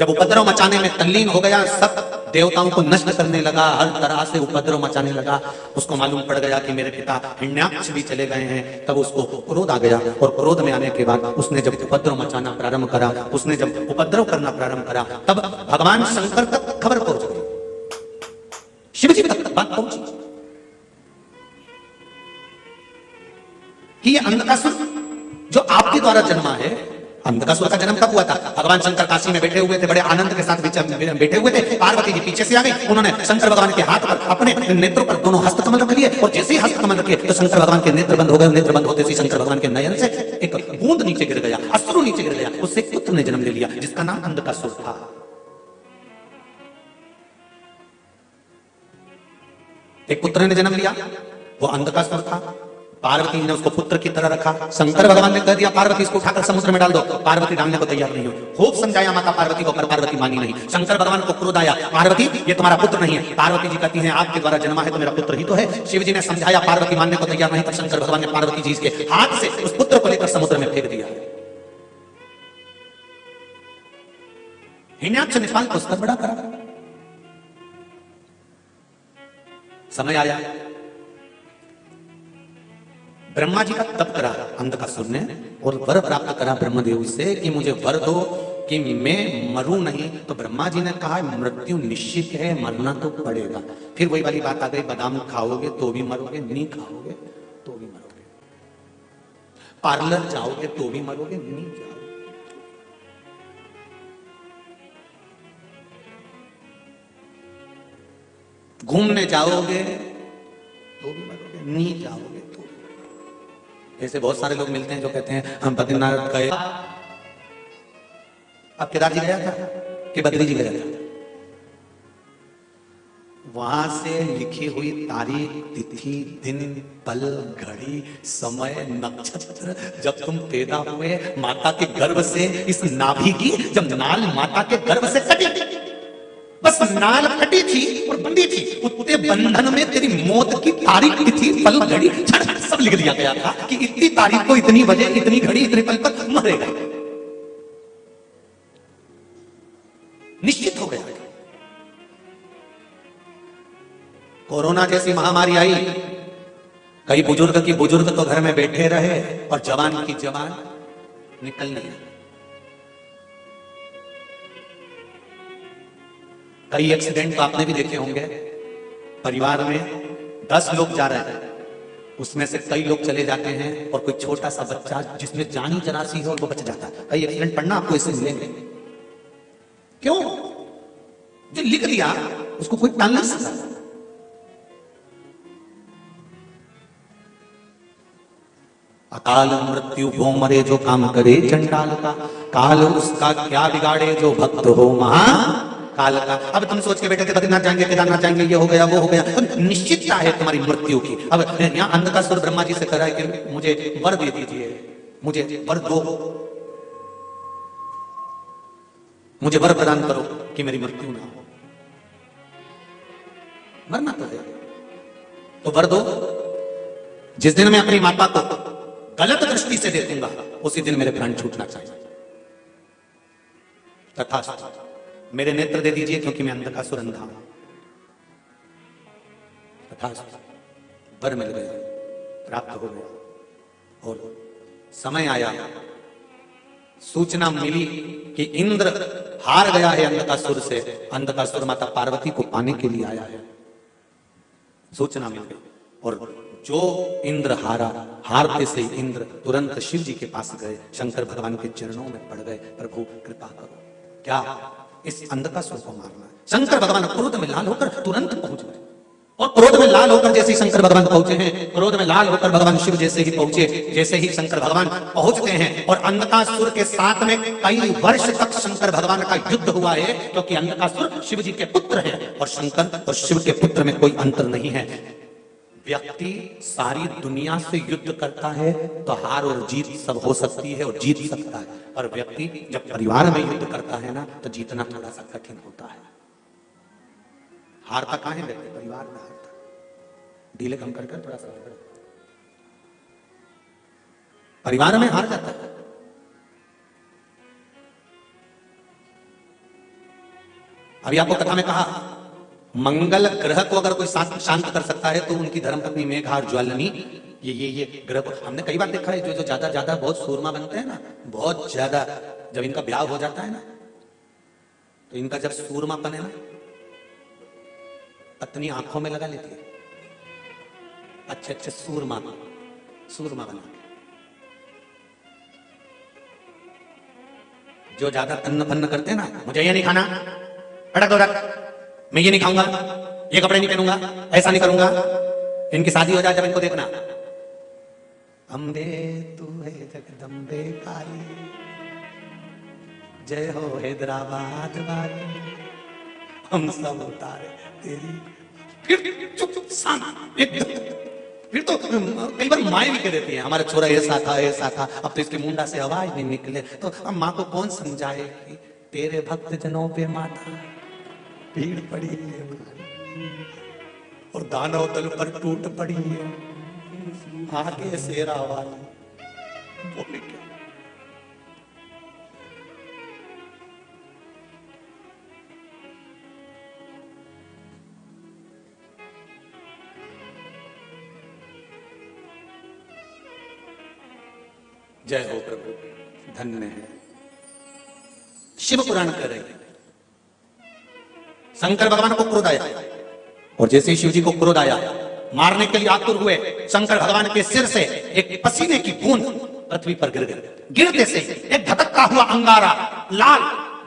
जब उपद्रव मचाने में तल्लीन हो गया, सब देवताओं को नष्ट करने लगा, हर तरह से उपद्रव मचाने लगा। उसको मालूम पड़ गया कि मेरे पिता हिरण्याक्ष भी चले गए हैं। तब उसको क्रोध आ गया और क्रोध में आने के बाद उसने जब उपद्रव मचाना प्रारंभ करा, उसने जब उपद्रव करना प्रारंभ करा, तब भगवान शंकर तक खबर पहुंच गई, शिव जी तक बात पहुंची कि ये अंधकासुर जो आपके द्वारा जन्मा है। अंधकासुर का जन्म कब हुआ था? भगवान शंकर काशी में बैठे हुए थे, बड़े आनंद के साथ बैठे हुए थे। पार्वती जी पीछे से आ गई, उन्होंने शंकर भगवान के हाथ पर, अपने नेत्रों पर दोनों हस्त कमल रख लिए और जैसे ही हस्त कमल रखे तो शंकर भगवान के नेत्र बंद हो गए। नेत्र बंद होते ही शंकर भगवान के नयन से एक बूंद नीचे गिर गया, अश्रु नीचे गिर गया। उससे एक पुत्र ने जन्म ले लिया जिसका नाम अंधकासुर था। एक पुत्र ने जन्म लिया, वो अंधकासुर था। पार्वती ने उसको पुत्र की तरह रखा। शंकर भगवान ने कह दिया पार्वती इसको उठाकर समुद्र में डाल दो। पार्वती डालने को तैयार नहीं हुई। खूब समझाया माता पार्वती को, पर पार्वती मानी नहीं। शंकर भगवान को क्रोध आया, पार्वती ये तुम्हारा पुत्र नहीं है। पार्वती जी कहती हैं आपके द्वारा जन्मा है तो मेरा पुत्र ही तो है। शिव जी ने समझाया, पार्वती मानने को तैयार नहीं, पर शंकर भगवान ने पार्वती जी के हाथ से उस पुत्र को लेकर समुद्र में फेंक दिया। हिरण्याक्ष ने पाल को स्तर बड़ा करा। समय आया, ब्रह्मा जी का तप करा अंधकासुर ने और वर प्राप्त करा ब्रह्मदेव से कि मुझे वर दो कि मैं मरूं नहीं। तो ब्रह्मा जी ने कहा मृत्यु निश्चित है, मरना तो पड़ेगा। फिर वही वाली बात आ गई, बादाम खाओगे तो भी मरोगे, नहीं खाओगे तो भी मरोगे, पार्लर जाओगे तो भी मरोगे, नहीं जाओगे। घूमने जाओगे तो भी मरोगे, नहीं जाओगे। ऐसे बहुत सारे लोग मिलते हैं जो कहते हैं हम बद्रीनाथ गए। अब केदार जी गया था कि बद्री जी गया था? वहां से लिखी हुई तारीख, तिथि, दिन, पल, घड़ी, समय, नक्षत्र, जब तुम पैदा हुए माता के गर्भ से, इस नाभि की जब नाल माता के गर्भ से कटी, बस नाल कटी थी और बंधी थी, उतने बंधन में तेरी मौत की तारीख, तिथि, पल, घड़ी सब लिख दिया गया था कि इतनी तारीख को, इतनी बजे, इतनी घड़ी, इतने पल पर मरेगा। निश्चित हो गया। कोरोना जैसी महामारी आई, कई बुजुर्ग की बुजुर्ग तो घर में बैठे रहे और जवान की जवान निकल नहीं। कई एक्सीडेंट तो आपने भी देखे होंगे, परिवार में 10 लोग जा रहे हैं, उसमें से कई लोग चले जाते हैं और कोई छोटा सा बच्चा जिसमें जान ही जरा सी हो वो बच जाता है। कई एक्सीडेंट पढ़ना आपको इससे मिलेंगे। क्यों? जो लिख दिया उसको कोई टाल नहीं सकता। अकाल मृत्यु वो मरे जो काम करे चंडाल का, काल उसका क्या बिगाड़े जो भक्त हो महा काल का। अब तुम सोच के बैठे थे बद्रीनाथ जाएंगे, केदारनाथ जाएंगे, ये हो गया वो हो गया, तो निश्चितता है तुम्हारी मृत्यु की। अब यहाँ अंधकासुर ब्रह्मा जी से कह रहा है कि मुझे वर दे दीजिए, मुझे वर दो, मुझे वर प्रदान करो कि मेरी मृत्यु ना हो। मरना तो है तो वर दो। जिस दिन मैं अपनी माता को गलत दृष्टि से देखूंगा उसी दिन मेरे प्राण छूटना चाहिए। तथास्तु, मेरे नेत्र दे दीजिए क्योंकि मैं अंधकासुर अंधा हूं। तथास्तु, वर मिल गया, प्राप्त हो गया। और समय आया, सूचना मिली कि इंद्र हार गया है अंधकासुर से, अंधकासुर माता पार्वती को पाने के लिए आया है। सूचना मिल गई और जो इंद्र हारा, हारते से इंद्र तुरंत शिव जी के पास गए, शंकर भगवान के चरणों में पड़ गए, प्रभु कृपा करो, क्या इस अंधकासुर को मारना है। शंकर भगवान क्रोध में लाल होकर तुरंत पहुंच गए। और क्रोध में लाल होकर जैसे ही शंकर भगवान पहुंचे हैं, क्रोध में लाल होकर भगवान शिव जैसे ही पहुंचे, जैसे ही शंकर भगवान पहुंचते हैं, और अंधकासुर के साथ में कई वर्ष तक शंकर भगवान का युद्ध हुआ है, क्योंकि अंधकासुर शिव जी के पुत्र हैं और शंकर और शिव के पुत्र में कोई अंतर नहीं है। व्यक्ति सारी दुनिया से युद्ध करता है तो हार और जीत सब हो सकती है और जीत सकता है, पर व्यक्ति जब परिवार में युद्ध करता है ना तो जीतना थोड़ा सा कठिन होता है। हारता कहां है व्यक्ति? परिवार में हारता, ढीले कम कर थोड़ा सा परिवार में हार जाता है। अभी आपको कथा में कहा मंगल ग्रह को अगर कोई शांत कर सकता है तो उनकी धर्मपत्नी मेघा और ज्वालनी, ये ग्रह को हमने कई बार देखा है। जो ज्यादा ज्यादा बहुत सूरमा बनते हैं ना, बहुत ज्यादा, जब इनका ब्याह हो जाता है ना तो इनका जब सूरमापन है ना, पत्नी आंखों में लगा लेती है, अच्छे अच्छे सूरमा बना के। जो ज्यादा तन्न फन्न करते हैं ना, मुझे ये नहीं खाना, अटक दो रख, मैं ये नहीं खाऊंगा, ये कपड़े नहीं पहनूंगा, ऐसा नहीं करूंगा, इनकी शादी हो जाए जब इनको देखना, अम्बे तू है जगदम्बे काली, जय हो हैदराबाद वाली, हम सब उतारे तेरी। फिर चुप शांत एकदम। फिर तो कई बार माए भी कह देती है हमारा छोरा ऐसा था, अब तो इसके मुंडा से आवाज नहीं निकले, तो अब माँ को कौन समझाए कि तेरे भक्त जनों पे माता भीड़ पड़ी है और दानव दल पर टूट पड़ी है, आगे शेरा वाली बोले क्या? जय हो प्रभु, धन्य है। शिव पुराण कर रहे हैं, शंकर भगवान को क्रोध आया और जैसे ही शिव जी को क्रोध आया, मारने के लिए आतुर हुए, शंकर भगवान के सिर से एक पसीने की बूंद पृथ्वी पर गिर गई। गिरते से एक धधकता हुआ अंगारा, लाल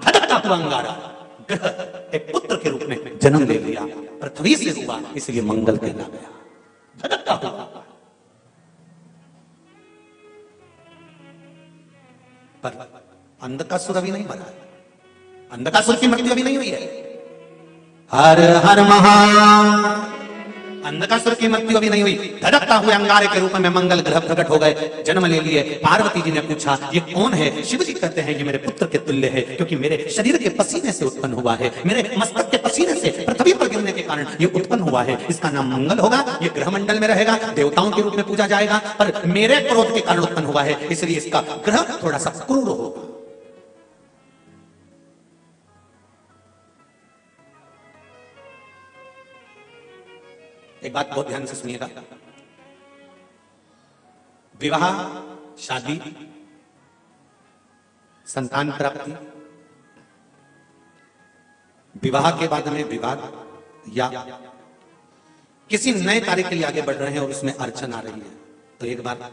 धधकता हुआ अंगारा ग्रह एक पुत्र के रूप में जन्म ले लिया, पृथ्वी से हुआ, इसलिए मंगल कहला गया। धधकता हुआ, पर अंधकासुर अभी नहीं मरा, अंधकासुर की मृत्यु अभी नहीं हुई है। हर हर महा, अंधकासुर की मृत्यु अभी नहीं हुई। धड़कता हुए अंगारे के रूप में मंगल ग्रह प्रकट हो गए, जन्म ले लिए। पार्वती जी ने पूछा ये कौन है? शिव जी कहते हैं ये मेरे पुत्र के तुल्य है, क्योंकि मेरे शरीर के पसीने से उत्पन्न हुआ है, मेरे मस्तक के पसीने से पृथ्वी पर गिरने के कारण ये उत्पन्न हुआ है। इसका नाम मंगल होगा, ये ग्रह मंडल में रहेगा, देवताओं के रूप में पूजा जाएगा, पर मेरे क्रोध के कारण उत्पन्न हुआ है, इसलिए इसका ग्रह थोड़ा सा क्रूर होगा। एक बात बहुत ध्यान से सुनिएगा, विवाह, शादी, संतान प्राप्ति, विवाह के बाद में विवाद, या किसी नए कार्य के लिए आगे बढ़ रहे हैं और उसमें अड़चन आ रही है, तो एक बार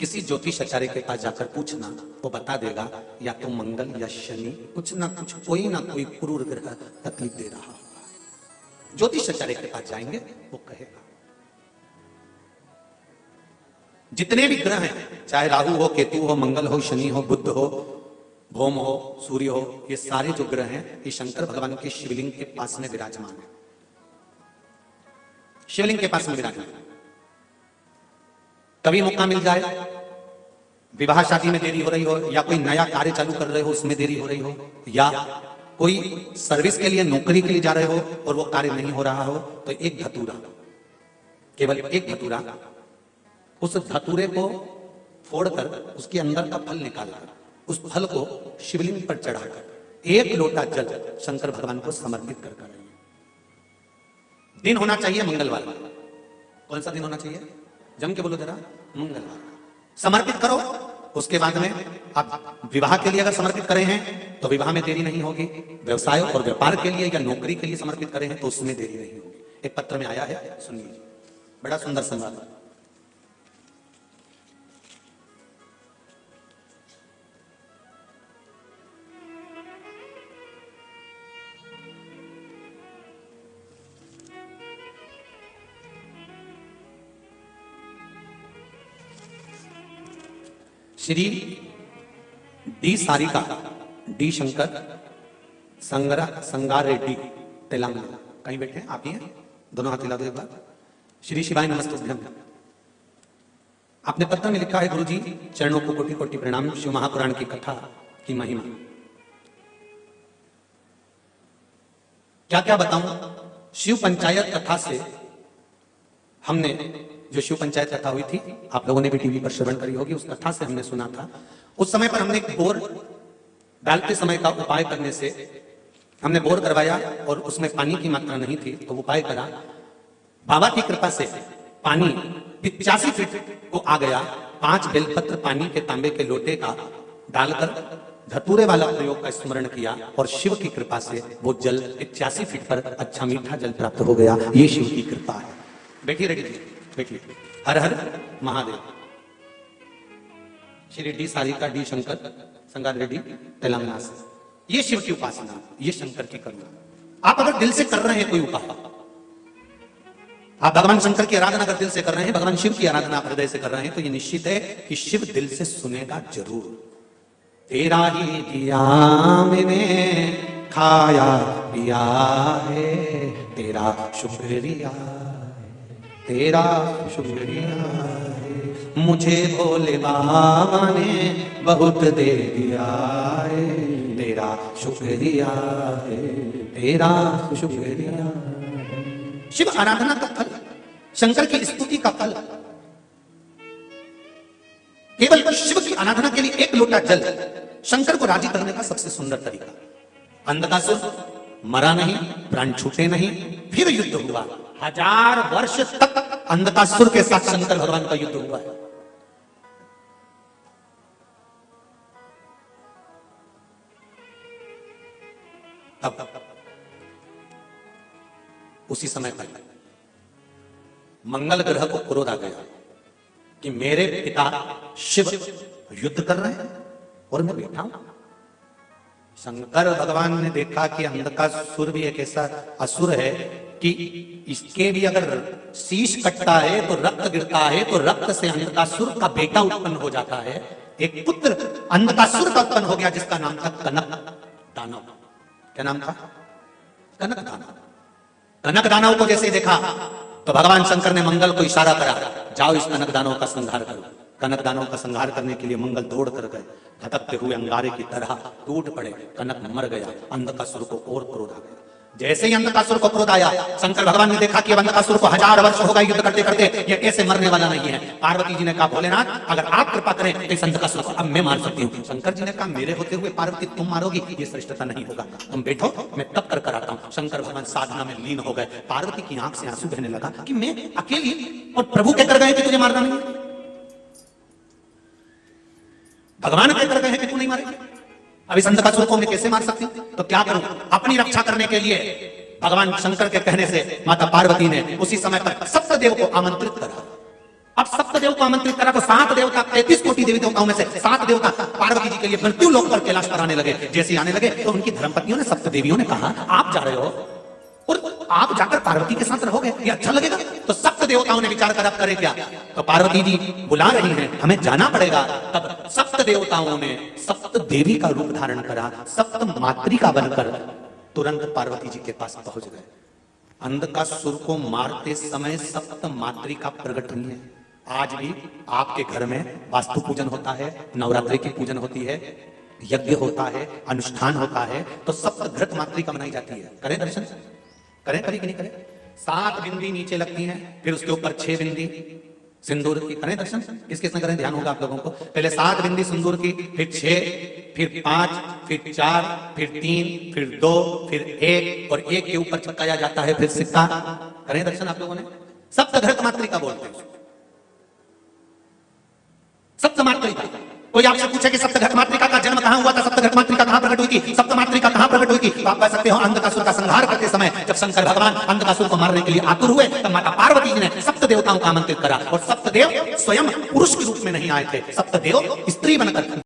किसी ज्योतिषाचार्य के पास जाकर पूछना, वो बता देगा या तो मंगल या शनि कुछ ना कुछ, कोई ना कोई क्रूर ग्रह तकलीफ दे रहा होगा। ज्योतिषाचार्य के पास जाएंगे, वो कहेगा। जितने भी ग्रह हैं, चाहे राहु हो, केतु हो, मंगल हो, शनि हो, बुध हो, भौम हो, सूर्य हो, ये सारे जो ग्रह हैं ये शंकर भगवान के शिवलिंग के पास में विराजमान है, शिवलिंग के पास में विराजमान। कभी मौका मिल जाए, विवाह शादी में देरी हो रही हो, या कोई नया कार्य चालू कर रहे हो उसमें देरी हो रही हो, या कोई सर्विस के लिए, नौकरी के लिए जा रहे हो और वो कार्य नहीं हो रहा हो, तो एक धतूरा, केवल एक धतूरा, उस धतूरे को फोड़कर उसके अंदर का फल निकालकर उस फल को शिवलिंग पर चढ़ाकर एक लोटा जल शंकर भगवान को समर्पित कर कर। दिन होना चाहिए मंगलवार। कौन सा दिन होना चाहिए? जम के बोलो जरा, मंगलवार। समर्पित करो। उसके बाद में आप विवाह के लिए अगर समर्पित करें हैं तो विवाह में देरी नहीं होगी, व्यवसाय और व्यापार के लिए या नौकरी के लिए समर्पित करें हैं तो उसमें देरी नहीं होगी। एक पत्र में आया है, सुन लीजिए, बड़ा सुंदर संवाद। Shri D Sarika D Shankar संगार Reddy Telangana. कहीं बैठे हैं? आप ही हैं? दोनों हाथ हिला दो एक बार। श्री शिवाय नमस्तुभ्यम। आपने पत्र में लिखा है, गुरुजी चरणों को कोटि कोटि प्रणाम। शिव महापुराण की कथा की महिमा क्या क्या बताऊं। शिव पंचायत कथा से हमने, जो शिव पंचायत कथा हुई थी, आप लोगों ने भी टीवी पर श्रवण करी होगी, उस कथा से हमने सुना था। उस समय पर हमने एक बोर डालते समय का उपाय करने से, हमने बोर करवाया और उसमें पानी की मात्रा नहीं थी, तो उपाय करा, बाबा की कृपा से पानी 85 फीट को आ गया। 5 बेलपत्र पानी के तांबे के लोटे का डालकर धतूरे वाला प्रयोग का स्मरण किया और शिव की कृपा से वो जल 85 फीट पर अच्छा मीठा जल प्राप्त हो गया। ये शिव की कृपा है। बैठिए रेड्डी जी, बैठिए। हर हर महादेव। श्री डी सारिका डी शंकर संगार रेड्डी तेलंगाना से। ये शिव की उपासना, ये शंकर की करुणा। आप अगर दिल से कर रहे हैं कोई उपाय, आप भगवान शंकर की आराधना अगर दिल से कर रहे हैं, भगवान शिव की आराधना आप हृदय से कर रहे हैं, तो ये निश्चित है कि शिव दिल से सुनेगा जरूर। तेरा ही दिया मैंने खाया पिया है, तेरा शुक्रिया है, तेरा शुक्रिया है, मुझे भोले बाबा ने बहुत दे दिया है, तेरा शुक्रिया है, तेरा शुक्रिया है। शिव आराधना का फल, शंकर की स्तुति का फल, केवल शिव की आराधना के लिए एक लोटा जल शंकर को राजी करने का सबसे सुंदर तरीका। अंधकासुर मरा नहीं, प्राण छूटे नहीं, फिर युद्ध हुआ। 1000 वर्ष तक अंधकासुर के साथ शंकर भगवान का युद्ध हुआ है। अब उसी समय पर मंगल ग्रह को क्रोध आ गया कि मेरे पिता शिव युद्ध कर रहे हैं और मैं बैठा हूं। शंकर भगवान ने देखा कि अंधकासुर भी एक ऐसा असुर है कि इसके भी अगर शीश कटता है तो रक्त गिरता है, तो रक्त से अंधकासुर का बेटा उत्पन्न हो जाता है। एक पुत्र अंधकासुर का उत्पन्न हो गया जिसका नाम था कनक दानव। क्या नाम था? कनक दानव। कनक दानव को जैसे देखा तो भगवान शंकर ने मंगल को इशारा करा, जाओ इस कनक दानव का संहार करो। कनक दानव का संहार करने के लिए मंगल दौड़ कर गए, धधकते हुए अंगारे की तरह टूट पड़े। कनक मर गया। अंधकासुर को और क्रोध आ गया। जैसे ही अंधकासुर को क्रोध आया, शंकर भगवान ने देखा कि अंधकासुर को 1000 वर्ष हो गए युद्ध करते करते, ये ऐसे मरने वाला नहीं है। पार्वती जी ने कहा, भोलेनाथ अगर आप कृपा करें तो इस अंधकासुर को अब मैं मार सकती हूँ। शंकर जी ने कहा, मेरे होते हुए पार्वती तुम मारोगी, ये श्रेष्ठता नहीं होगा, तुम बैठो मैं तब कर आता हूँ। शंकर भगवान साधना में लीन हो गए। पार्वती की आंख से आंसू बहने लगा कि मैं अकेली, और प्रभु कहकर गए कि तुझे मारना नहीं, भगवान कहकर गए हैं कि तू नहीं मारेगी, अब इस अंधकासुर को मैं कैसे मार सकती हूं? तो क्या करूं? अपनी रक्षा करने के लिए भगवान शंकर के कहने से माता पार्वती ने उसी समय पर सप्तदेव को आमंत्रित करा। अब सप्तदेव को आमंत्रित करा तो 7 देवता, 33 कोटि देवी देवताओं में से 7 देवता पार्वती जी के लिए मृत्यु लोक पर कैलाश पर आने लगे। जैसे आने लगे तो उनकी धर्मपत्नियों ने, सप्तदेवियों ने कहा, आप जा रहे हो और आप जाकर पार्वती के साथ रहोगे, ये अच्छा लगेगा? तो सप्त देवताओं ने विचार कर अब करे क्या? तो पार्वती जी बुला रही हैं, हमें जाना पड़ेगा। तब सप्त देवताओं ने सप्त देवी का रूप धारण करा, सप्त मातृका बनकर तुरंत पार्वती जी के पास पहुंच गए। अंधकासुर को मारते समय सप्त मातृका प्रकट हुई है। आज भी आपके घर में वास्तु पूजन होता है, नवरात्रि की पूजन होती है, यज्ञ होता है, अनुष्ठान होता है, तो सप्त घृत मातृका बनाई जाती है। करें दर्शन? करें करें कि नहीं करें? 7 बिंदी नीचे लगती हैं, फिर उसके ऊपर 6 बिंदी सिंदूर की। करें दर्शन? किस किस में करें? ध्यान होगा आप लोगों को। पहले 7 बिंदी सिंदूर की, फिर 6, फिर 5, फिर 4, फिर 3, फिर 2, फिर 1, और 1 के ऊपर चिपकाया जाता है फिर सिक्का। करें दर्शन आप लोगों ने? सप्तघृत मातृका बोलते हैं। सप्त मातृका। कोई आपसे पूछे कि सप्तघृत मातृका का जन्म कहां हुआ था, सप्तघृत मातृका कहां प्रकट हुई थी, सप्त मातृका कहां प्रकट हुई थी, तो आप कह सकते हो अंधकासुर का संहार करते समय जब शंकर भगवान अंधकासुर को मारने के लिए आतुर हुए, तब माता पार्वती जी ने सप्त देवताओं को आमंत्रित करा। और सप्त देव स्वयं पुरुष के रूप में नहीं आए थे, सप्त देव स्त्री बनकर